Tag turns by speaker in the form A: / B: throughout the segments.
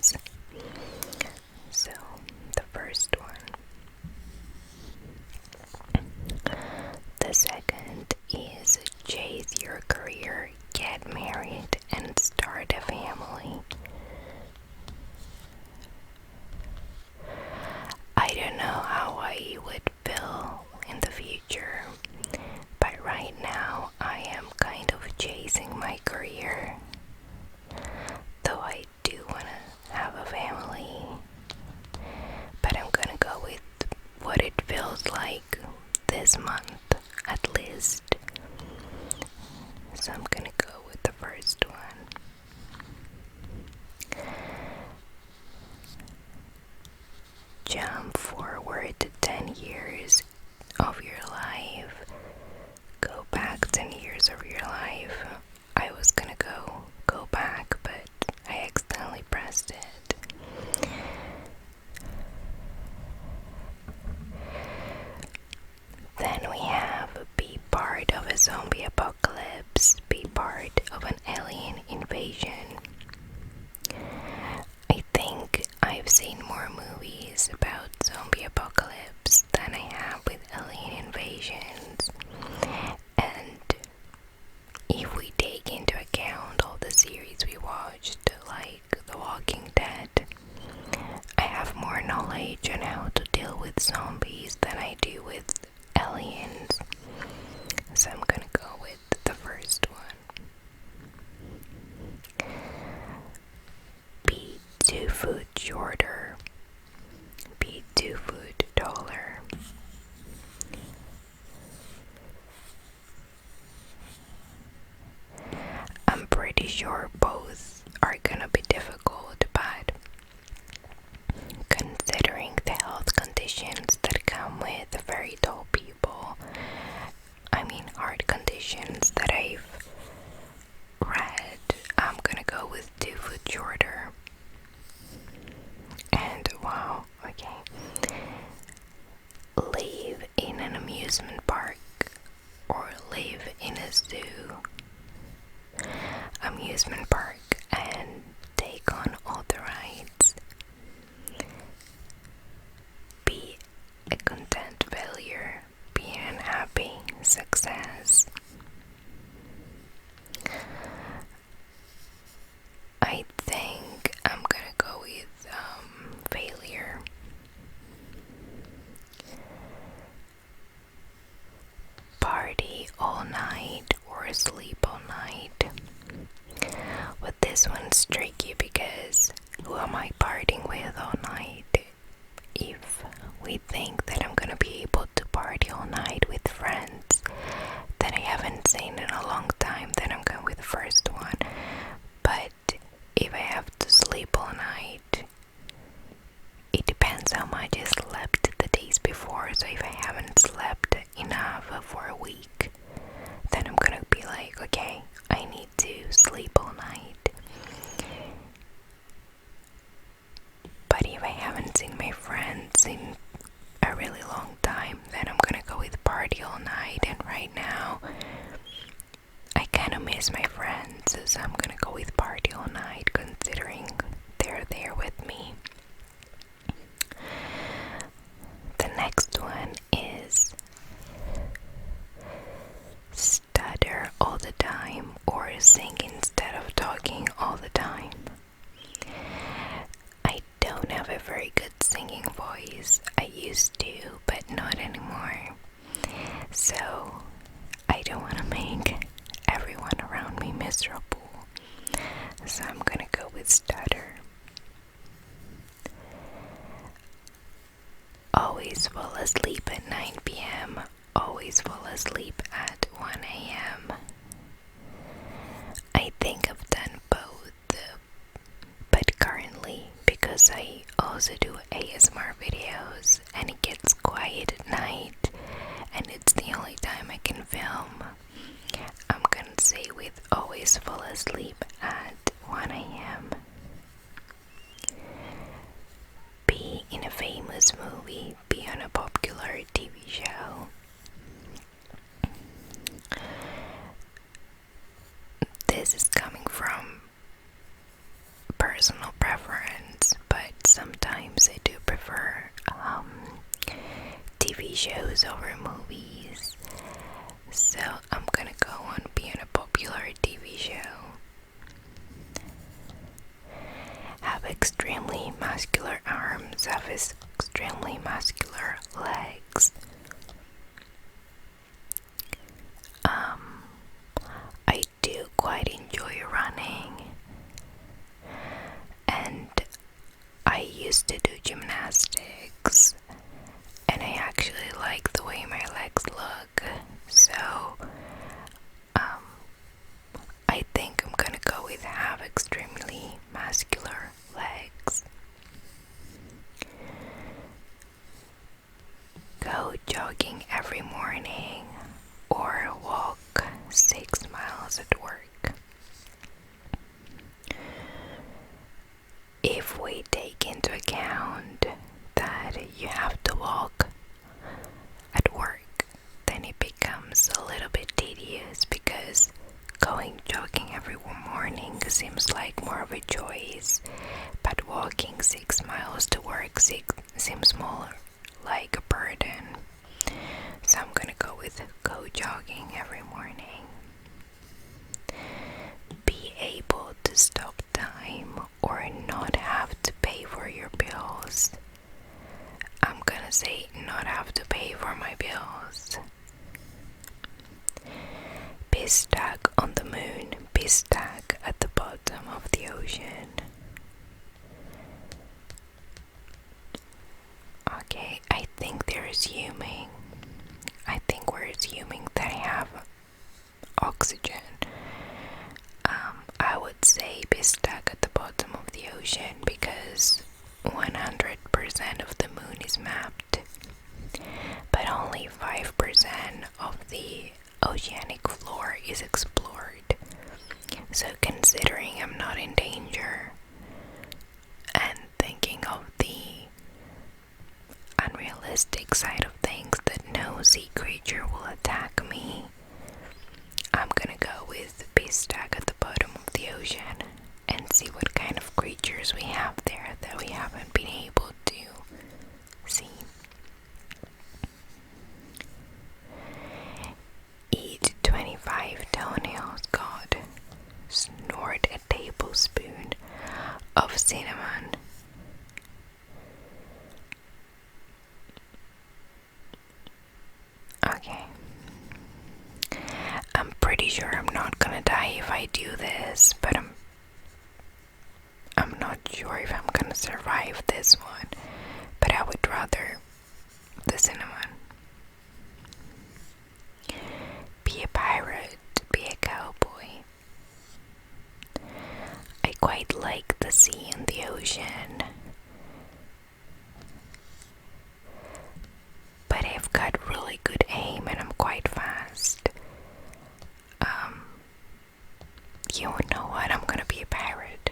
A: series. So, the first one. The second is chase your career, get married, and start a family. I don't know how I would feel in the future, but right now I am kind of chasing my career. Though I do want to have a family, but I'm gonna go with what it feels like this month at least. So I'm gonna go with the first one. Jump forward 10 years of your life. Go back 10 years of your life. I was gonna go back, but I accidentally pressed it. Then we have be part of a zombie apocalypse, be part of an alien invasion. I think I've seen more movies about zombie apocalypse than I have with alien invasions. And if we take into account all the series we watched, like The Walking Dead, I have more knowledge on how to deal with zombies than I do with aliens. So I'm gonna go with the first one. Be 2 foot shorter. Be 2 foot taller. I'm pretty sure both are gonna be difficult, but considering the health conditions that come with very tall people, I mean heart conditions that I've read, I'm gonna go with 2 foot shorter. And wow, okay. Live in an amusement park or live in a zoo. Amusement park and take on all the rides. Be a content failure. Be an unhappy success. I think I'm gonna go with failure. Party all night or sleep all night. But this one's tricky because who am I partying with all night? If we think that I'm gonna be able to party all night with friends that I haven't seen in a long time, then I'm going with the first one. But if I have to sleep all night, it depends how much I slept the days before. So if I haven't slept enough for a week, then I'm gonna be like, okay, I need to sleep all night. But if I haven't seen my friends in a really long time, then I'm gonna go with party all night. And right now, I kinda miss my friends, so I'm gonna go with party all night, considering they're there with me. The next one is stutter all the time or sing instead of talking all the time. I don't have a very good singing voice. I used to, but not anymore. So I don't want to make everyone around me miserable. So I'm gonna go with stutter. Always fall asleep at 9 p.m. Always fall asleep at 1 a.m. I think I've done both, but currently, because I also do ASMR videos and it gets quiet at night and it's the only time I can film, I'm gonna say with always fall asleep at 1 a.m. Be in a famous movie, be on a popular TV show. This is coming from personal preference. shows over movies. So I'm gonna go on being a popular TV show. Have extremely muscular arms, have extremely muscular legs. I do quite enjoy running, and I used to do gymnastics, and I actually like the way my legs look, so I think I'm gonna go with have extremely muscular legs. Go jogging every morning or walk 6 miles at work. If we take into account that you have to walk at work, then it becomes a little bit tedious because going jogging every morning seems like more of a choice, but walking 6 miles to work seems more like a burden. So I'm gonna go with go jogging every morning. Be able to stop time or not have to pay for your bills. I'm gonna say not have to pay for my bills. Be stuck on the moon. Be stuck at the bottom of the ocean. Okay, I think they're assuming. I think we're assuming that I have oxygen. I would say be stuck at the bottom of the ocean because 100% of the moon is mapped, but only 5% of the oceanic floor is explored. So considering I'm not in danger and thinking of the unrealistic side of things that no sea creature will attack me, I'm gonna go with be stuck at the bottom of the ocean and see what kind of creatures we have there that we haven't been able to see. Eat 25 toenails. God. Snort a tablespoon of cinnamon. Okay. I'm pretty sure I'm not gonna die if I do this, but I'm not sure if I'm gonna survive this one, but I would rather the cinnamon. Be a pirate, be a cowboy. I quite like the sea and the ocean, but I've got really good aim and I'm quite fast. You know what? I'm gonna be a pirate.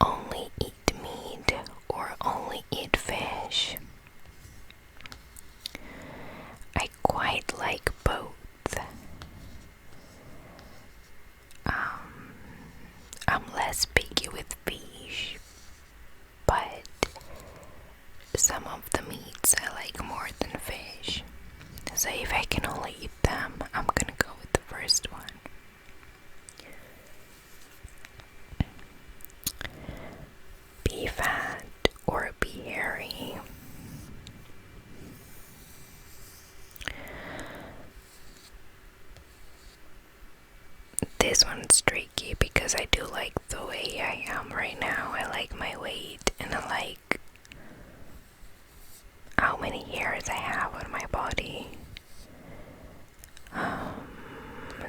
A: Only eat meat or only eat fish. I quite like both. I'm less picky with fish, but some of the meats I like more than fish. So if I can only eat them, I'm gonna go with the first one. Be fat or be hairy. This one's tricky because I do like the way I am right now. I like my weight and I like how many hairs I have on my body.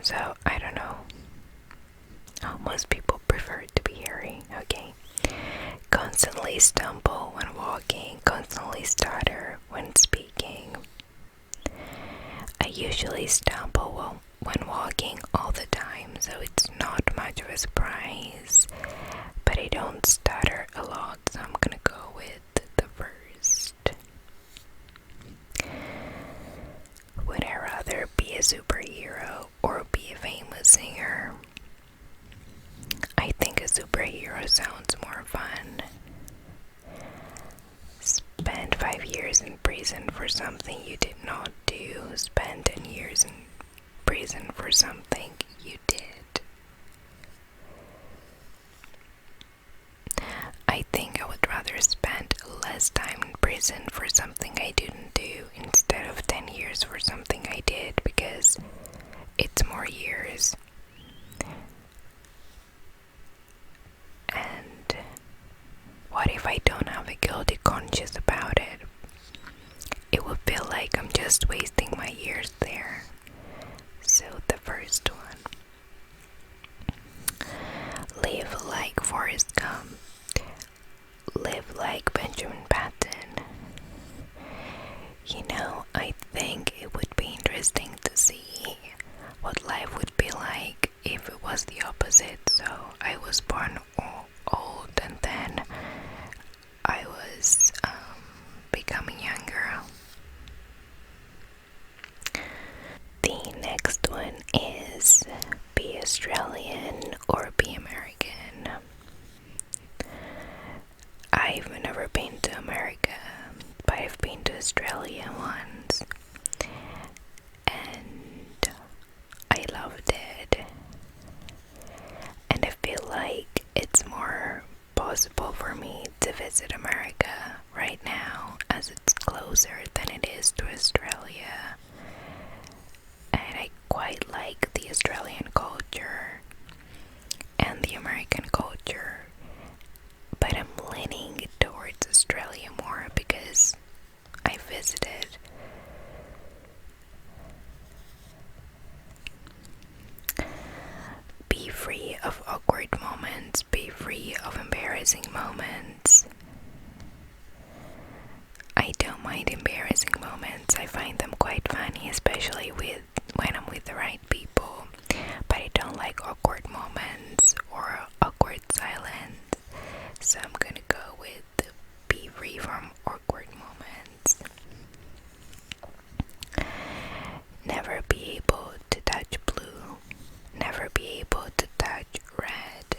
A: So I don't know. Oh, most people prefer it to be hairy. Okay. Constantly stumble when walking, constantly stutter when speaking. I usually stumble when walking all the time, so it's not much of a surprise, but I don't stutter a lot, so I'm gonna go with the first. Would I rather be a superhero or be a famous singer? I think a superhero sounds more fun, prison for something you did not do. Spend 10 years in prison for something you did. I think I would rather spend less time in prison for something I didn't do instead of 10 years for something I did, because it's more years. And what if I don't have a guilty conscience about it? It would feel like I'm just wasting my years there. So the first one. Live like Forrest Gump. Live like Benjamin Button. You know, I think it would be interesting to see what life would be like if it was the opposite. So I was born old and then I was becoming younger. The next one is be Australian or be American. I've never been to America, but I've been to Australia once, and I loved it. And I feel like it's more possible for me to visit America right now, as it's closer than it is to Australia. And I quite like the Australian culture and the American culture, but I'm leaning towards Australia more because I visited. Be free of awkward moments, be free of embarrassing moments. I don't mind embarrassing moments. I find them quite funny, especially when I'm with the right people. But I don't like awkward moments or awkward silence. So I'm gonna go with be free from awkward moments. Never be able to touch blue. Never be able to touch red.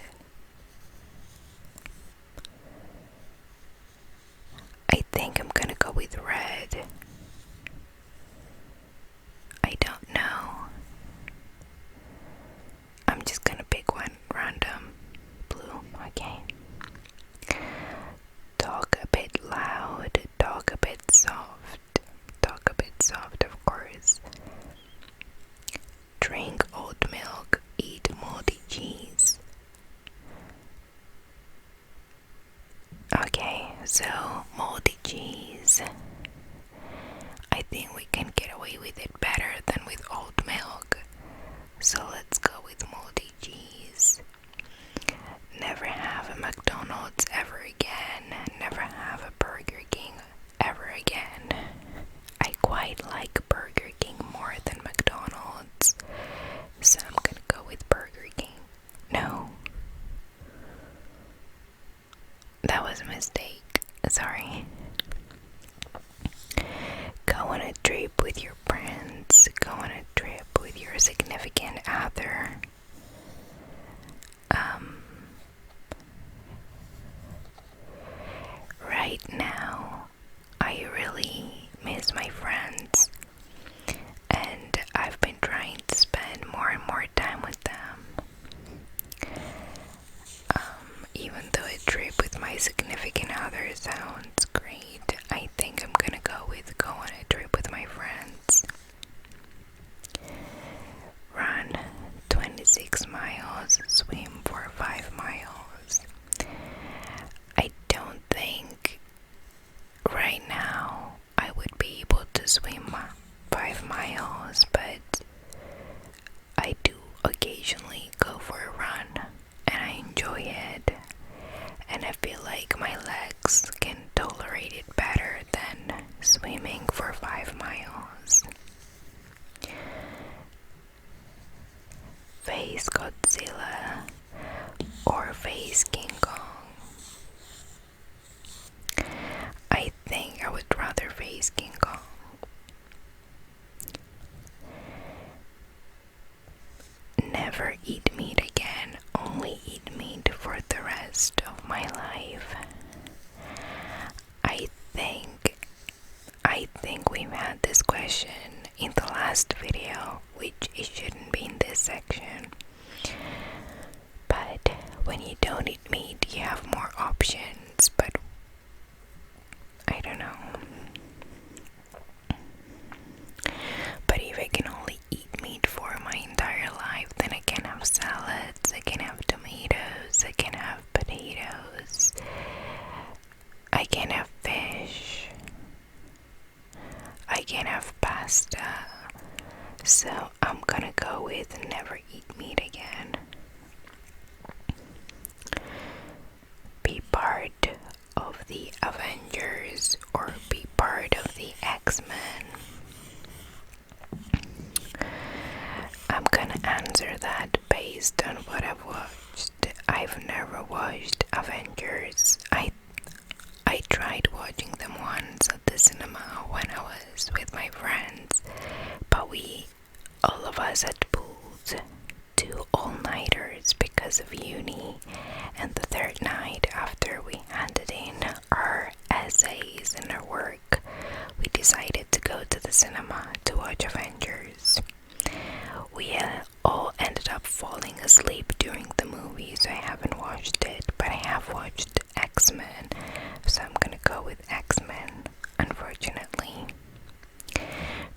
A: I think I'm gonna go with red. I don't know. I'm just gonna pick one random. Blue, okay. Talk a bit loud, talk a bit soft. Talk a bit soft, of course. Drink oat milk, eat moldy cheese. Okay, so moldy cheese. I think we can get away with it better than with oat milk. So let's go with moldy cheese. Never have a McDonald's ever again. Never have a Burger King ever again. I quite like Burger King more than McDonald's. So I'm gonna go with Burger King. No. That was a mistake. Sorry. Go on a trip with your friends. Go on a trip with your significant other. Right now, I really miss my friends, and I've been trying to spend more and more time with them. Even though a trip with my significant other sounds great, I think I'm gonna go on a trip with my friends. Run 26 miles, swim for 5 miles. I don't think right now I would be able to swim 5 miles, but I do occasionally go for a run and I enjoy it, and I feel like my legs can tolerate it better than swimming for 5 miles. Face Godzilla or face King Kong. I think I would rather face King Kong. Never eat meat again, only eat meat for the rest of my life. I think question in the last video, which it shouldn't be in this section. But when you don't eat meat, you have more options, but I don't know. But if I can only eat meat for my entire life, then I can have salads, I can have tomatoes, I can have potatoes, I can have fish, I can have pasta. So I'm gonna go with never eat meat again. Be part of the Avengers or be part of the X-Men. I'm gonna answer that based on what I've watched. I've never watched Avengers. I tried watching them once at the cinema when I was with my friends, but all of us had pulled 2 all-nighters because of uni, and the third night after we handed in our essays and our work, we decided to go to the cinema to watch Avengers. We all ended up falling asleep during the movie, so I haven't watched it, but I have watched X-Men, so I'm gonna go with X-Men, unfortunately.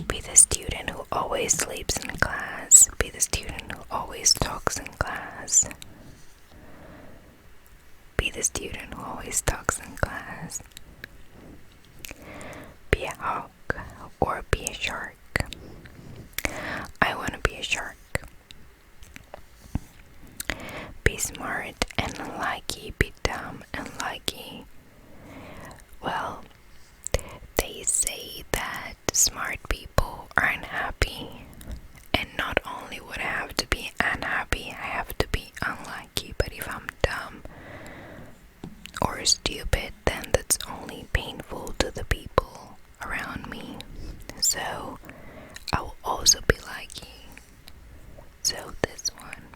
A: Be the student who always sleeps in class. Be the student who always talks in class. Be the student who always talks in class. Be a hawk or be a shark. I want to be a shark. Be smart and unlucky. Be dumb and lucky. Well, they say that smart people are unhappy, and not only would I have to be unhappy, I have to be unlucky. But if I'm dumb or stupid, then that's only painful to the people around me. So I will also be lucky. So this one.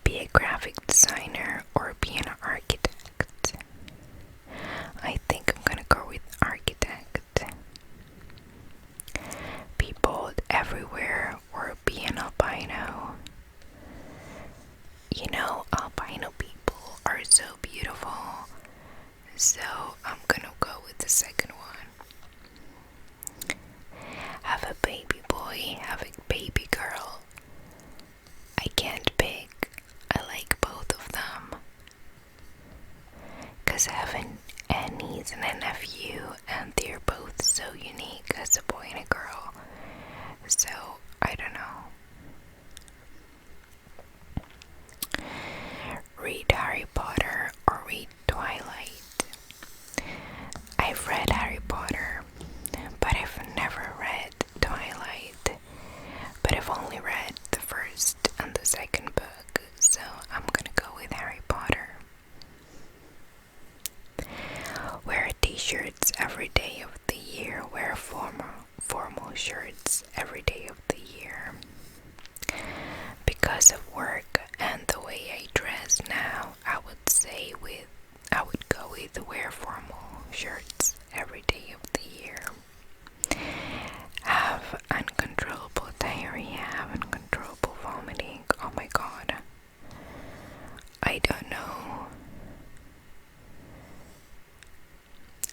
A: Be a graphic designer or be an architect. I think I'm gonna go with architect. Be bald everywhere or be an albino. You know, albino people are so beautiful. So I'm gonna go with the second one. Have a baby boy, have a baby girl. I can't pick. I like both of them. Cause I have a niece and a nephew, and they're both so unique as a boy and a girl. So I don't know. Read Harry Potter or read Twilight. I've read Harry Potter, but I've never read Twilight. But I've only read the first and the second book, so I'm gonna go with Harry Potter. Wear t-shirts every day of the year. Wear formal shirts every day of the year. Because of work and the way I dress now, I would go with wear formal shirts every day of the year. Have uncontrollable diarrhea, have uncontrollable vomiting. Oh my god. I don't know.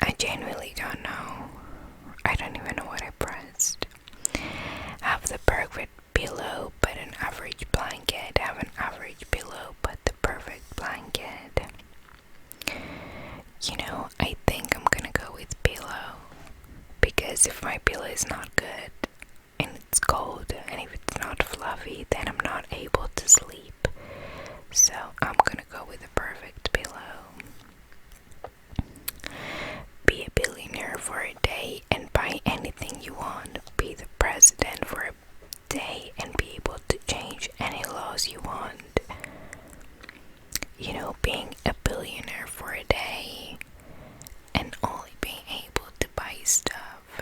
A: I genuinely don't know. I don't even know what I pressed. Have the perfect pillow but an average blanket. Have an average pillow but the perfect blanket. You know, I think I'm gonna go with pillow. Because if my pillow is not good and it's cold and if it's not fluffy, then I'm not able to sleep. So I'm gonna go with the perfect pillow. Be a billionaire for a day and buy anything you want. Be the president for a day and be able to change any laws you want. You know, being a billionaire for a day and only being able to buy stuff.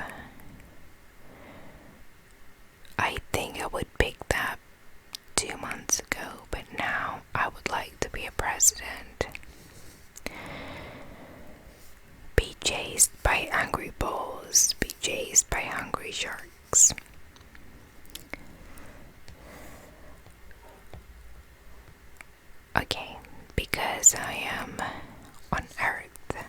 A: I think I would pick that 2 months ago, but now I would like to be a president. Be chased by angry bulls. Be chased by hungry sharks. Okay, because I am on Earth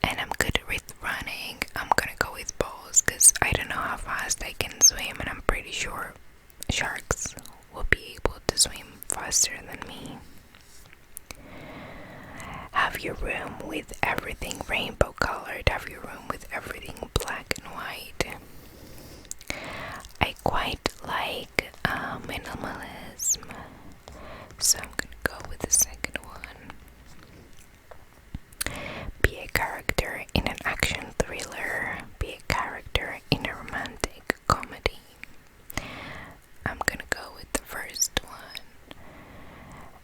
A: and I'm good with running, I'm gonna go with balls because I don't know how fast I can swim, and I'm pretty sure sharks will be able to swim faster than me. Have your room with everything rainbow colored. Have your room with everything black and white. I quite like minimalism, so I'm gonna go with the second one. Be a character in an action thriller. Be a character in a romantic comedy. I'm gonna go with the first one.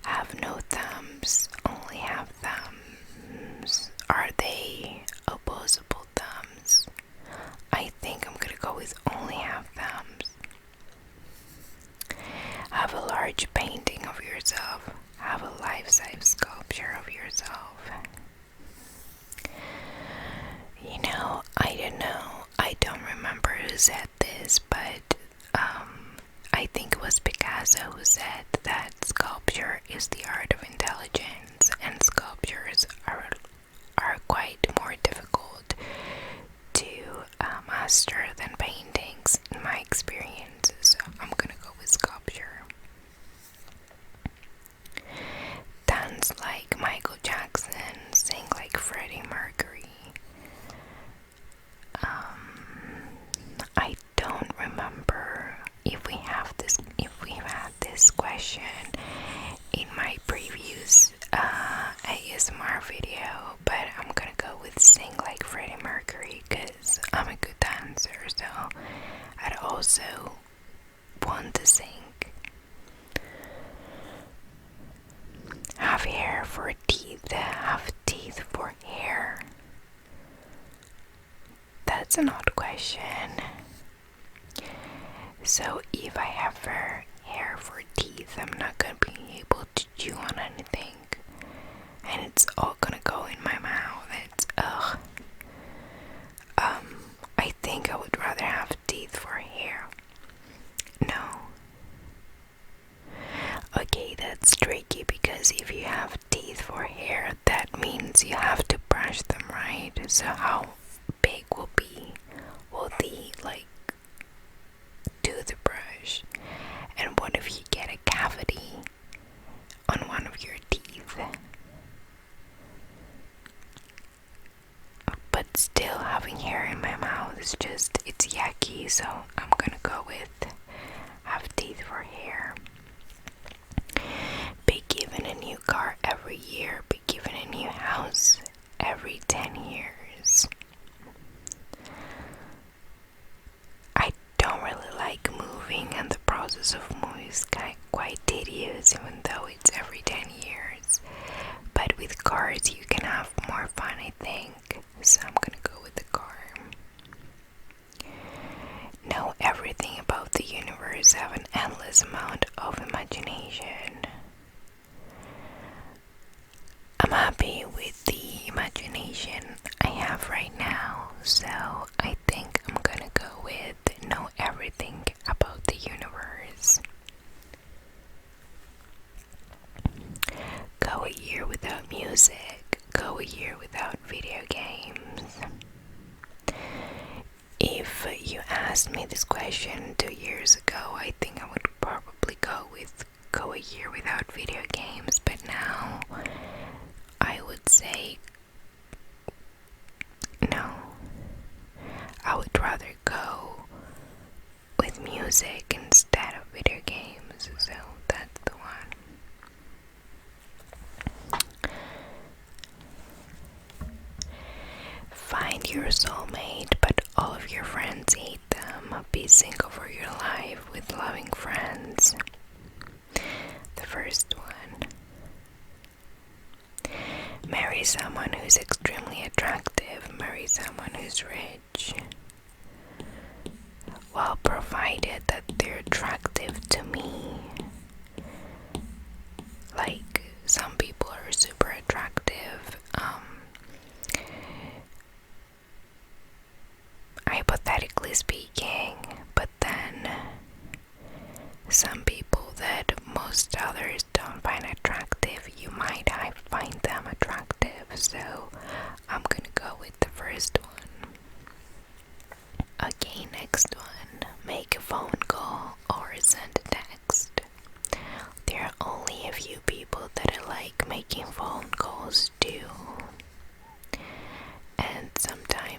A: Have no thumbs, only have thumbs. Are they opposable thumbs? I think I'm gonna go with only have thumbs. Have a large painting of yourself. Have a life-size sculpture of yourself. You know, I don't know. I don't remember who said this, but I think it was Picasso who said that sculpture is the art of intelligence, and sculptures are quite more difficult to master than paintings in my experience, so I'm gonna go with sculpture. Dance like Michael Jackson, sing like Freddie Mercury. I don't remember if we've had this question in my previous ASMR video, but I'm gonna go with sing like Freddie Mercury because I'm a good dancer, so I'd also want to sing. Have hair for teeth. Have teeth for hair. That's an odd question. So if I have hair for teeth, I'm not gonna be able to chew on anything, and it's all gonna go in my mouth. It's ugh. I think I would rather have teeth for hair. No. Okay, that's tricky because if you have teeth for hair, that means you have to brush them, right? So how big will the toothbrush? And what if you get a cavity on one of your teeth? But still, having hair in my mouth is it's yucky, so I'm gonna go with have teeth for hair. Be given a new car every year. Be given a new house every 10 years. I don't really like moving, and the process of moving is quite tedious, even though it's every 10 years. But with cars, you can have more fun, I think. So I'm gonna go with the car. Know everything about the universe. Have an endless amount of imagination. I'm happy with the imagination I have right now, so I think I'm gonna go with know everything about the universe. Go a year without music. Go a year without video games. If you asked me this question 2 years ago, I think I would probably go a year without video games, but now I would say no. I would rather go with music instead of video games, so that's the one. Find your soulmate, but all of your friends hate them. Be single for your life with loving friends. The first one. Marry someone who's extremely attractive. Marry someone who's rich. Well, provided that they're attractive to me. Like, some people are super attractive.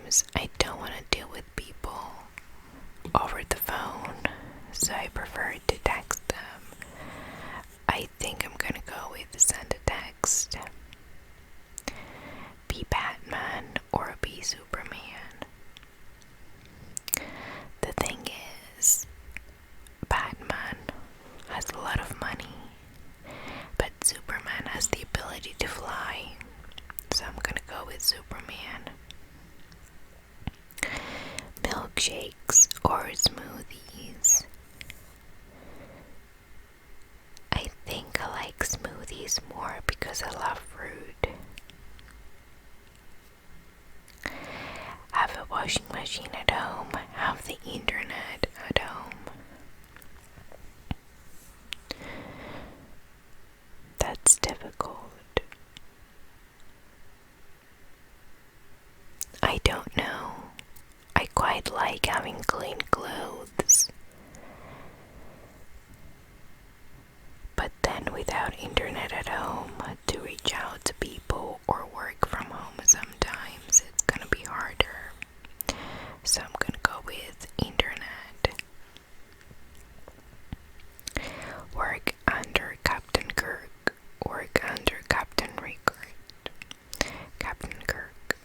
A: sometimes I don't want to deal with people over the phone, so I prefer to text them. I think I'm gonna go with send a text. Be Batman or be Superman. The thing is, Batman has a lot of money, but Superman has the ability to fly, so I'm gonna go with Superman. Milkshakes or smoothies? I think I like smoothies more because I love fruit. Have a washing machine at home, have the internet at home. That's difficult. I don't know. I quite like having clean clothes. But then without internet at home to reach out to people or work from home sometimes, it's gonna be harder. So I'm gonna go with internet. Work under Captain Kirk. Work under Captain Rickard. Captain Kirk.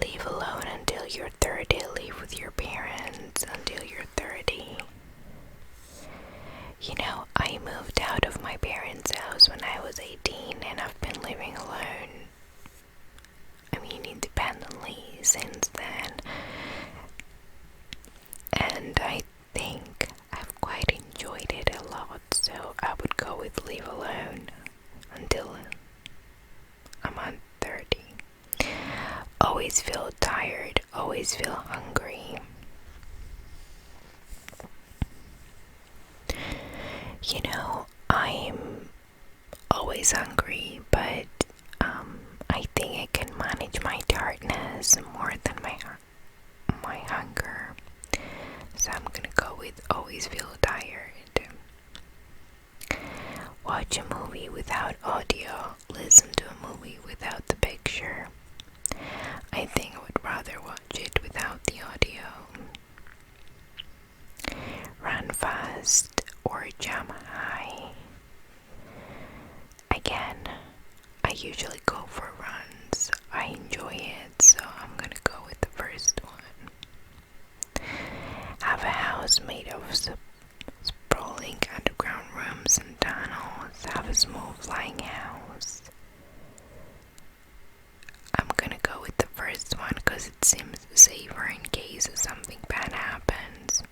A: Leave alone until you're 30. Live with your parents until you're 30. You know, I moved out of my parents' house when I was 18 and I've been living alone, independently since then. And I think I've quite enjoyed it a lot, so I would go with live alone until I'm on 30. Always feel tired, always feel hungry. You know, I'm always hungry, but I think I can manage my tiredness more than my hunger. So I'm gonna go with always feel tired. Watch a movie without audio. Listen to a movie without the picture. I think I would rather watch it without the audio. Run fast or jump high. Again, I usually go for runs. I enjoy it, so I'm gonna go with the first one. Have a house made of sprawling underground rooms and tunnels. Have a small flying house. I'm gonna go with the first one because it seems safer in case something bad happens.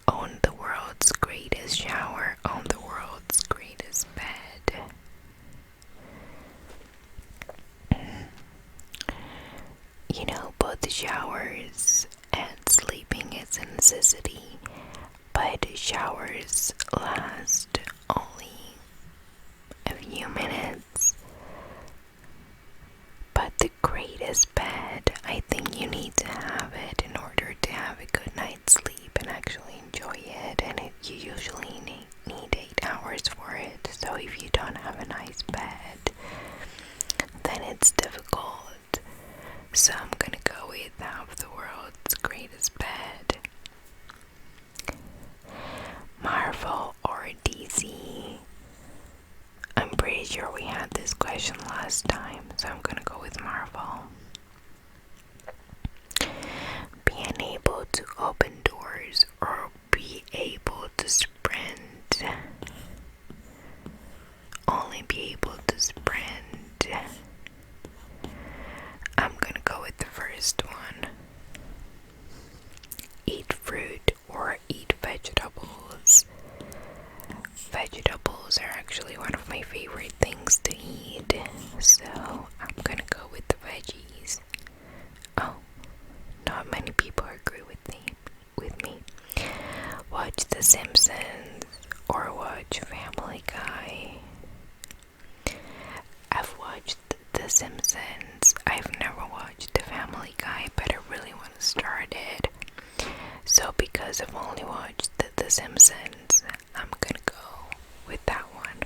A: Own the world's greatest shower. Own the world's greatest bed. You know, both showers and sleeping is a necessity, but showers last only a few minutes. But the greatest bed, I think you need to have it in order to have a good night's sleep and actually enjoy it, and you usually need 8 hours for it. So if you don't have a nice bed, then it's difficult. So I'm gonna go with have the world's greatest bed. Marvel or DC? I'm pretty sure we had this question last time, so I'm gonna go with Marvel. Being able to open doors or be able to sprint? Only be able to sprint. I'm gonna go with the first one. Eat fruit or eat vegetables? Vegetables are actually one of my favorite things to eat, so I'm gonna go with the veggies. Oh, not many people agree with me. Watch The Simpsons or watch Family Guy? I've watched The Simpsons. I've never watched The Family Guy, but I really want to start it. So because I've only watched The Simpsons, I'm gonna go with that one.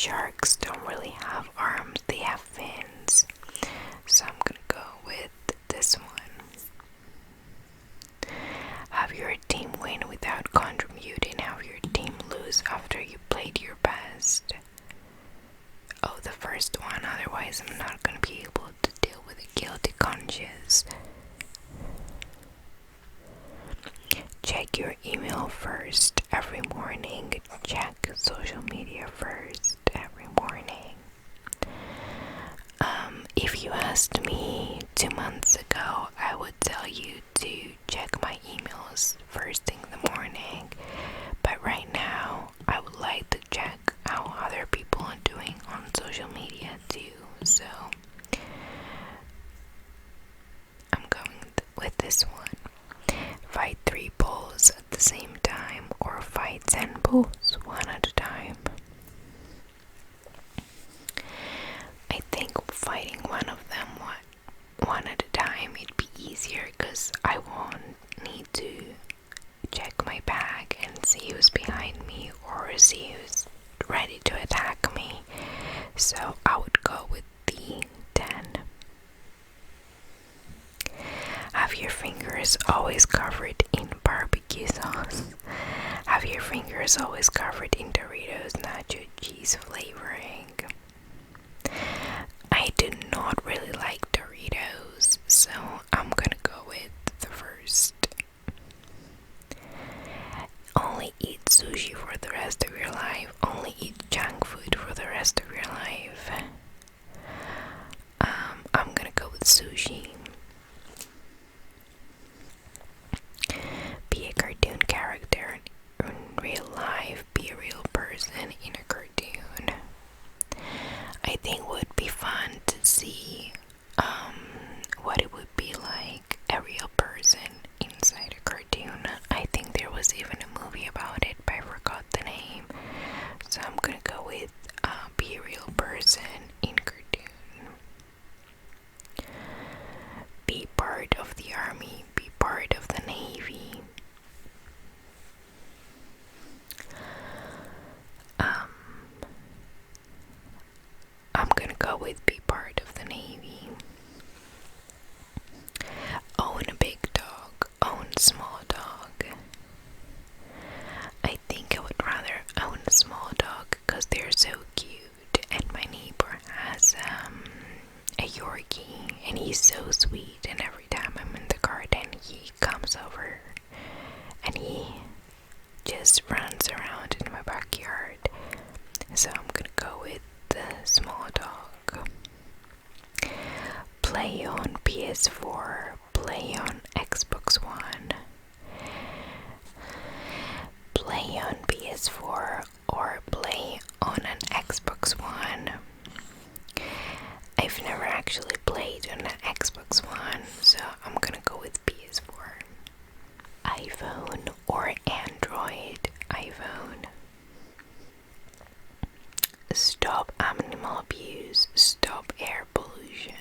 A: sharks don't really have arms, they have fins. So I'm gonna go with this one. Have your team win without contributing. Have your team lose after you played your best. Oh, the first one, otherwise I'm not gonna be able to deal with a guilty conscience. Check your email first every morning. Check social media first every morning. If you asked me 2 months ago, I would tell you to check my emails first thing in the morning. But right now, I would like to check how other people are doing on social media too. So I'm going with this one. Fight 3 bulls at the same time, or fight 10 bulls one at a time. I think fighting one of them one at a time, it'd be easier because I won't need to check my bag and see who's behind me or see who's ready to attack me. So I would go with the 10. Have your fingers always covered in barbecue sauce. Have your fingers always covered in Doritos nacho cheese flavoring. I do not really like Doritos, so I'm gonna go with the first. Only eat sushi for the rest of your life. Only eat junk food for the rest of your life. I'm gonna go with sushi. Be a cartoon character in real life. Be a real person in a cartoon. I think it would be fun to see what it would be like a real person inside a cartoon. I think there was even a movie about it, but I forgot the name. So I'm gonna go with be a real person in cartoon. Be part of the army. Be part of the navy. I'm gonna go with be part of the navy. Own a big dog. Own a small dog. I think I would rather own a small dog because they're so cute. And my neighbor has a Yorkie, and he's so sweet. And every time I'm in the garden, he comes over and he just runs around in my backyard. So I'm gonna go with the small dog. Play on PS4. Play on Xbox One. Play on PS4 or play on an Xbox One. I've never actually played on an Xbox One, so I'm gonna go with PS4. iPhone or Android. iPhone. Stop animal abuse. Stop air pollution.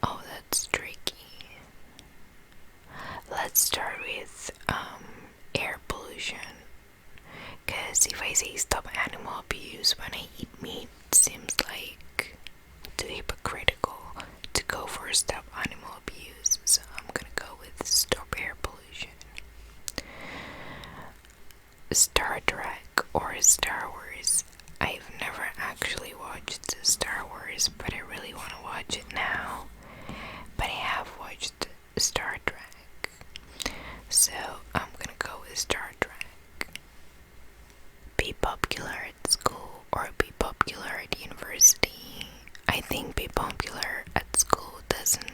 A: Oh, that's tricky. Let's start with air pollution. Because if I say stop animal abuse when I eat meat, it seems like too hypocritical to go for stop animal abuse. So I'm gonna go with stop air pollution. Star Trek or Star Wars. I've never actually watched Star Wars, but I really want to watch it now. But I have watched Star Trek, so I'm gonna go with Star Trek. Be popular at school or be popular at university. I think be popular at school doesn't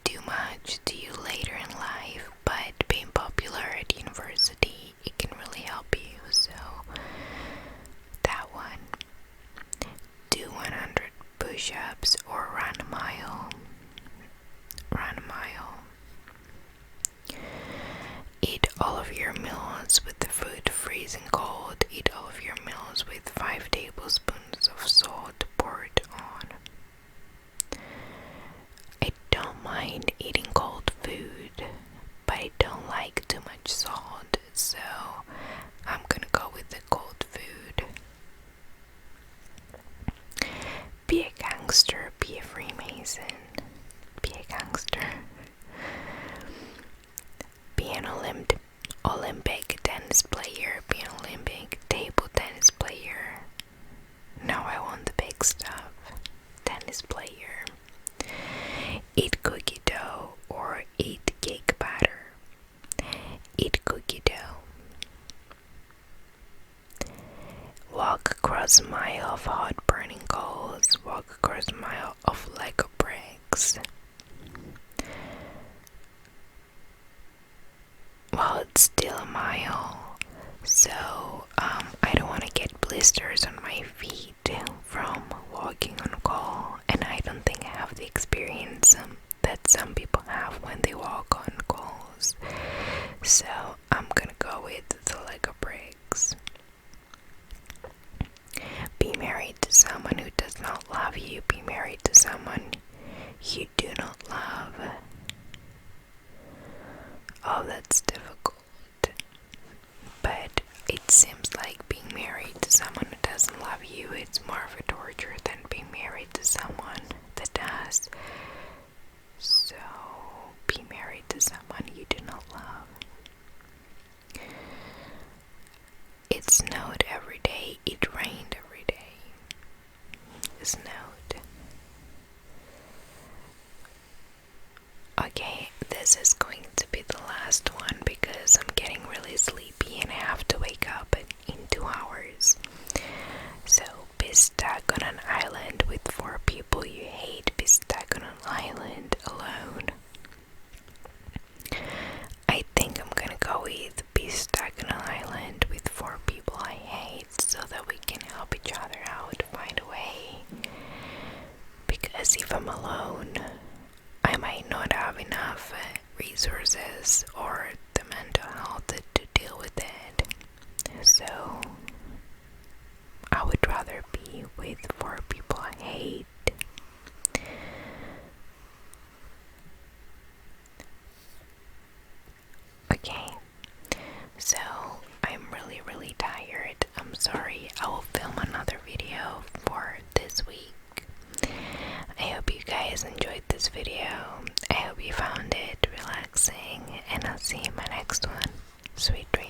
A: do much to you later in life, but being popular at university, it can really help you. So that one. Do 100 push-ups or run a mile. Run a mile. Eat all of your meals with the food freezing cold. Eat all of your meals with 5 tablespoons of salt poured on. I don't mind eating cold food, but I don't like too much salt, so I'm gonna go with the cold gangster, be a Freemason, be a gangster, be an Olympic tennis player, be an Olympic table tennis player. Now I want the big stuff. Tennis player. Eat cookie dough or eat cake batter. Eat cookie dough. Walk across a mile of hot burning coals. Walk across a mile of Lego bricks. Well, it's still a mile, so I don't want to get blisters on my feet from walking on coal, and I don't think I have the experience that some people have when they walk on coals. So I'm gonna go with the Lego bricks. Be married to someone who does not love you. Be married to someone you do not love. Oh, that's difficult. But it seems like being married to someone who doesn't love you, it's more of a torture than being married to someone that does. So, be married to someone you do not love. It snowed every day. It rained every day. It snowed. Okay, this is going to be the last one because I'm getting really sleepy and I have to wake up in 2 hours. So, be stuck on an island with 4 people you hate. Be stuck on an island alone. I think I'm gonna go with be stuck on an island with 4 people I hate so that we can help each other out, find a way. Because if I'm alone, I might not have enough resources or the mental health to deal with it. So I would rather be with 4 people I hate. Okay, so I'm really tired. I'm sorry. I will film another video for this week. I hope you guys enjoyed this video. I hope you found it relaxing, and I'll see you in my next one. Sweet dreams.